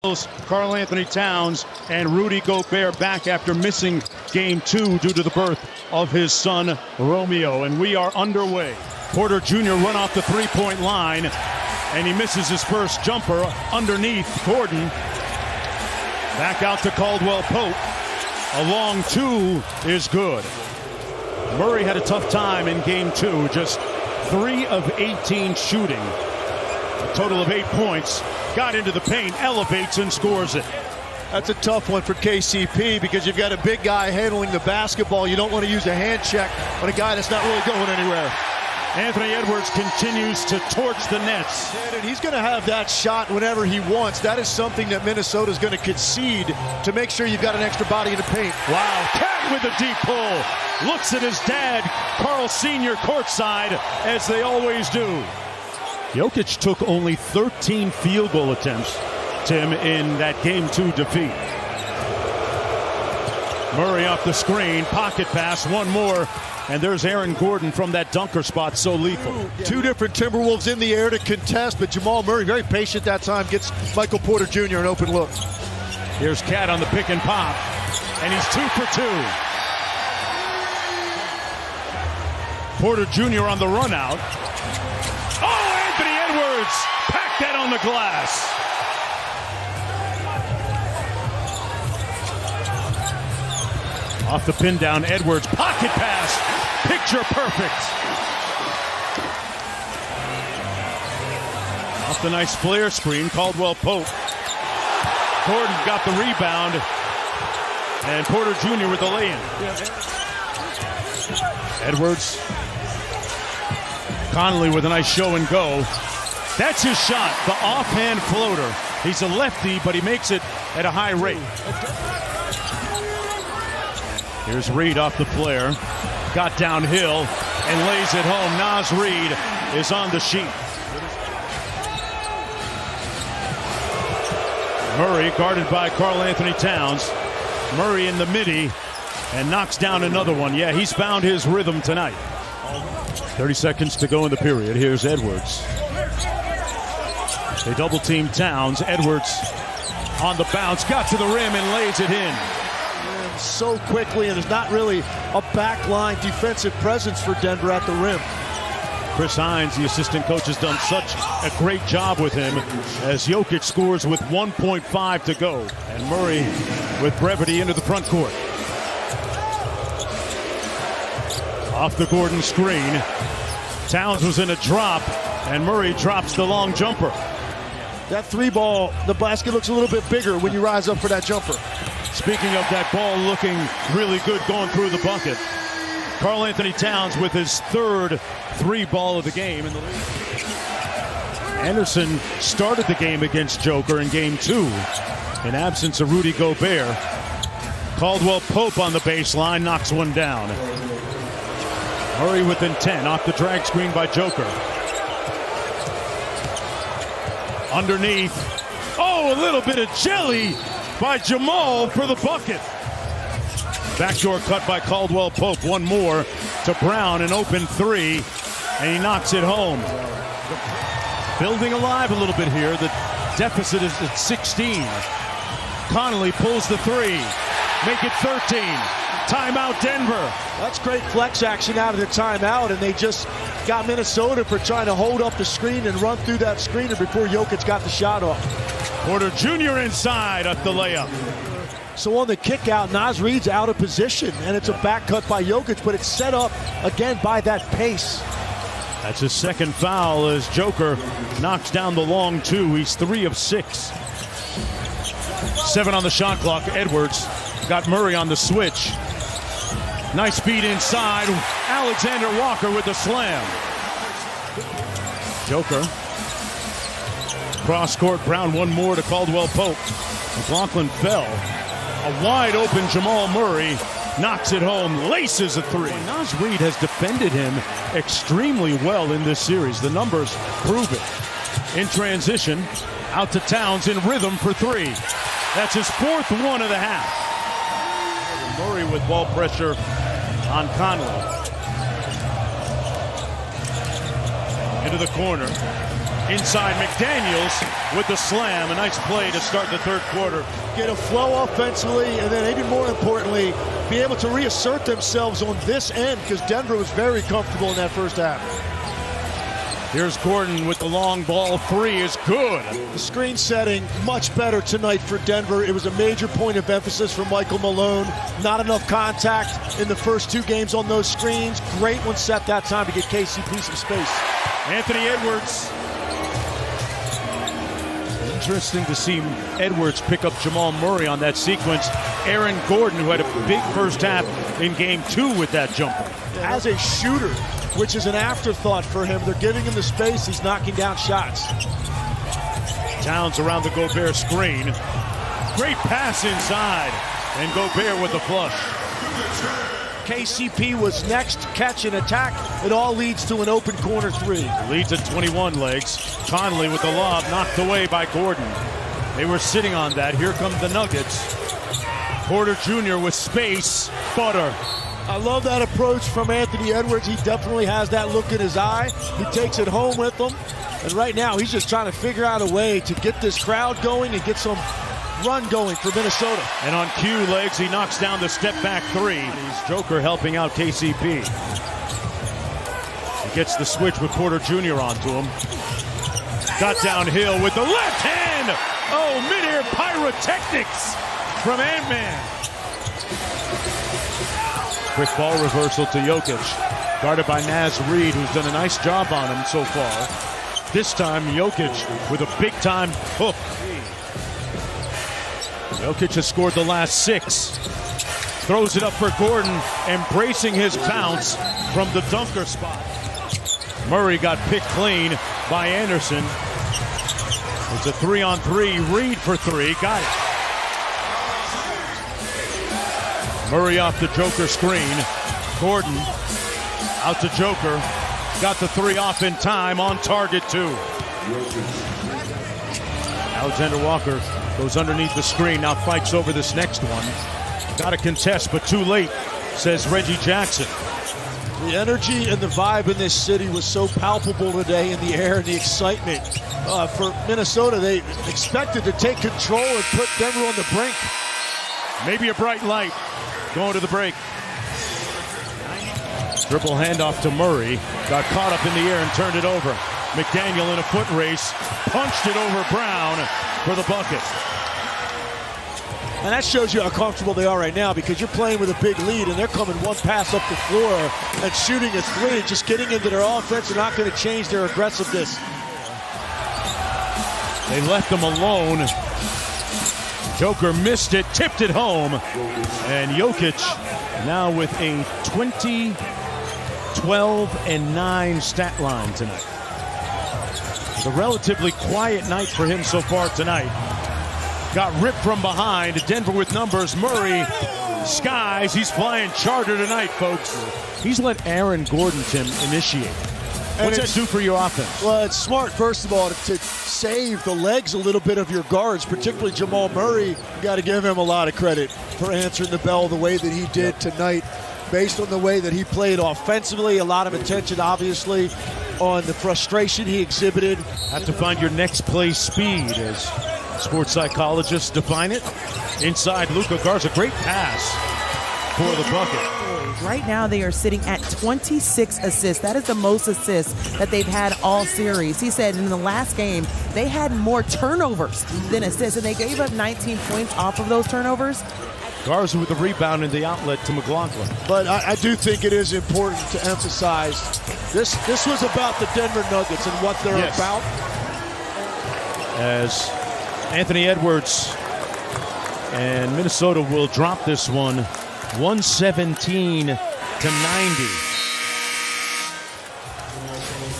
Karl Anthony Towns and Rudy Gobert back after missing game 2 due to the birth of his son Romeo, and we are underway. Porter Jr. run off the three-point line and he misses his first jumper underneath Gordon. Back out to Caldwell Pope. A long 2 is good. Murray had a tough time in game 2, just 3 of 18 shooting. A total of 8 points. Got into the paint, elevates and scores it. That's a tough one for KCP because you've got a big guy handling the basketball. You don't want to use a hand check on a guy that's not really going anywhere. Anthony Edwards continues to torch the Nets. And he's going to have that shot whenever he wants. That is something that Minnesota's going to concede to make sure you've got an extra body in the paint. Wow, Cat with a deep pull. Looks at his dad, Carl Sr. courtside, as they always do. Jokic took only 13 field goal attempts, Tim, in that game 2 defeat. Murray off the screen, pocket pass, one more, and there's Aaron Gordon from that dunker spot, so lethal. 2 different Timberwolves in the air to contest, but Jamal Murray, very patient that time, gets Michael Porter Jr. an open look. Here's Cat on the pick and pop, and he's 2 for 2. Porter Jr. on the run out. Oh, Anthony Edwards packed that on the glass. Off the pin down, Edwards, pocket pass, picture perfect. Off the nice flare screen, Caldwell Pope. Gordon got the rebound, and Porter Jr. with the lay-in. Edwards. Conley with a nice show and go. That's his shot, the offhand floater. He's a lefty, but he makes it at a high rate. Here's Reed off the flare. Got downhill and lays it home. Naz Reed is on the sheet. Murray guarded by Karl Anthony Towns. Murray in the midi and knocks down another one. Yeah, he's found his rhythm tonight. 30 seconds to go in the period. Here's Edwards. They double team Towns. Edwards on the bounce, got to the rim and lays it in. So quickly, and there's not really a backline defensive presence for Denver at the rim. Chris Hines, the assistant coach, has done such a great job with him as Jokic scores with 1.5 to go. And Murray with brevity into the front court. Off the Gordon screen. Towns was in a drop, and Murray drops the long jumper. That 3-ball, the basket looks a little bit bigger when you rise up for that jumper. Speaking of that ball looking really good going through the bucket, Karl Anthony Towns with his 3rd 3-ball of the game in the league. Anderson started the game against Joker in game 2 in absence of Rudy Gobert. Caldwell Pope on the baseline knocks one down. Murray with intent off the drag screen by Joker. Underneath. Oh, a little bit of jelly by Jamal for the bucket. Backdoor cut by Caldwell Pope. One more to Brown, an open 3, and he knocks it home. Building alive a little bit here. The deficit is at 16. Conley pulls the 3. Make it 13. Timeout Denver. That's great flex action out of the timeout, and they just got Minnesota for trying to hold up the screen and run through that screener before Jokic got the shot off. Porter Jr. inside at the layup. So on the kick out, Naz Reed's out of position, and it's a back cut by Jokic, but it's set up again by that pace. That's his 2nd foul as Joker knocks down the long 2. He's 3 of 6. 7 on the shot clock. Edwards got Murray on the switch. Nice feed inside. Alexander Walker with the slam. Joker. Cross court, Brown, one more to Caldwell Pope. McLaughlin fell. A wide open Jamal Murray knocks it home, laces a 3. Naz Reed has defended him extremely well in this series. The numbers prove it. In transition, out to Towns in rhythm for 3. That's his 4th one of the half. Murray with ball pressure on Conley. Into the corner. Inside McDaniels with the slam. A nice play to start the third quarter. Get a flow offensively, and then even more importantly, be able to reassert themselves on this end, because Denver was very comfortable in that first half. Here's Gordon with the long ball. Three is good. The screen setting much better tonight for Denver. It was a major point of emphasis for Michael Malone. Not enough contact in the first two games on those screens. Great one set that time to get KCP some space. Anthony Edwards. Interesting to see Edwards pick up Jamal Murray on that sequence. Aaron Gordon, who had a big first half in game 2 with that jumper. As a shooter, which is an afterthought for him, they're giving him the space. He's knocking down shots. Towns around the Gobert screen. Great pass inside. And Gobert with the flush. KCP was next, catch and attack. It all leads to an open corner three. Leads at 21 legs. Conley with the lob, knocked away by Gordon. They were sitting on that. Here come the Nuggets. Porter Jr. with space. Butter. I love that approach from Anthony Edwards. He definitely has that look in his eye. He takes it home with him. And right now, he's just trying to figure out a way to get this crowd going and get some run going for Minnesota. And on cue legs, he knocks down the step back three. He's Joker helping out KCP. He gets the switch with Porter Jr. onto him. Got downhill with the left hand. Oh, mid-air pyrotechnics from Ant-Man. Quick ball reversal to Jokic. Guarded by Naz Reid, who's done a nice job on him so far. This time, Jokic with a big-time hook. Jokic has scored the last 6. Throws it up for Gordon, embracing his bounce from the dunker spot. Murray got picked clean by Anderson. It's a 3-on-3. Reid for 3. Got it. Murray off the Joker screen. Gordon out to Joker. Got the 3 off in time, on target too. Alexander Walker goes underneath the screen, now fights over this next one. Got to contest, but too late, says Reggie Jackson. The energy and the vibe in this city was so palpable today in the air, and the excitement for Minnesota. They expected to take control and put Denver on the brink. Maybe a bright light going to the break. Dribble handoff to Murray. Got caught up in the air and turned it over. McDaniel in a foot race. Punched it over Brown for the bucket. And that shows you how comfortable they are right now, because you're playing with a big lead and they're coming one pass up the floor and shooting a 3, just getting into their offense. They're not going to change their aggressiveness. They left them alone. Joker missed it, tipped it home. And Jokic now with a 20, 12, and 9 stat line tonight. It's a relatively quiet night for him so far tonight. Got ripped from behind. Denver with numbers. Murray skies. He's flying charter tonight, folks. He's let Aaron Gordon, Tim, initiate. What's that do for your offense? Well, it's smart, first of all, to save the legs a little bit of your guards, particularly Jamal Murray. You got to give him a lot of credit for answering the bell the way that he did tonight, based on the way that he played offensively. A lot of attention, obviously, on the frustration he exhibited. Have to find your next play speed, as sports psychologists define it. Inside, Luka Garza, great pass for the bucket. Right now they are sitting at 26 assists. That is the most assists that they've had all series. He said in the last game they had more turnovers than assists, and they gave up 19 points off of those turnovers. Garza with the rebound in the outlet to McLaughlin. But I do think it is important to emphasize this was about the Denver Nuggets and what they're about. As Anthony Edwards and Minnesota will drop this one 117 to 90.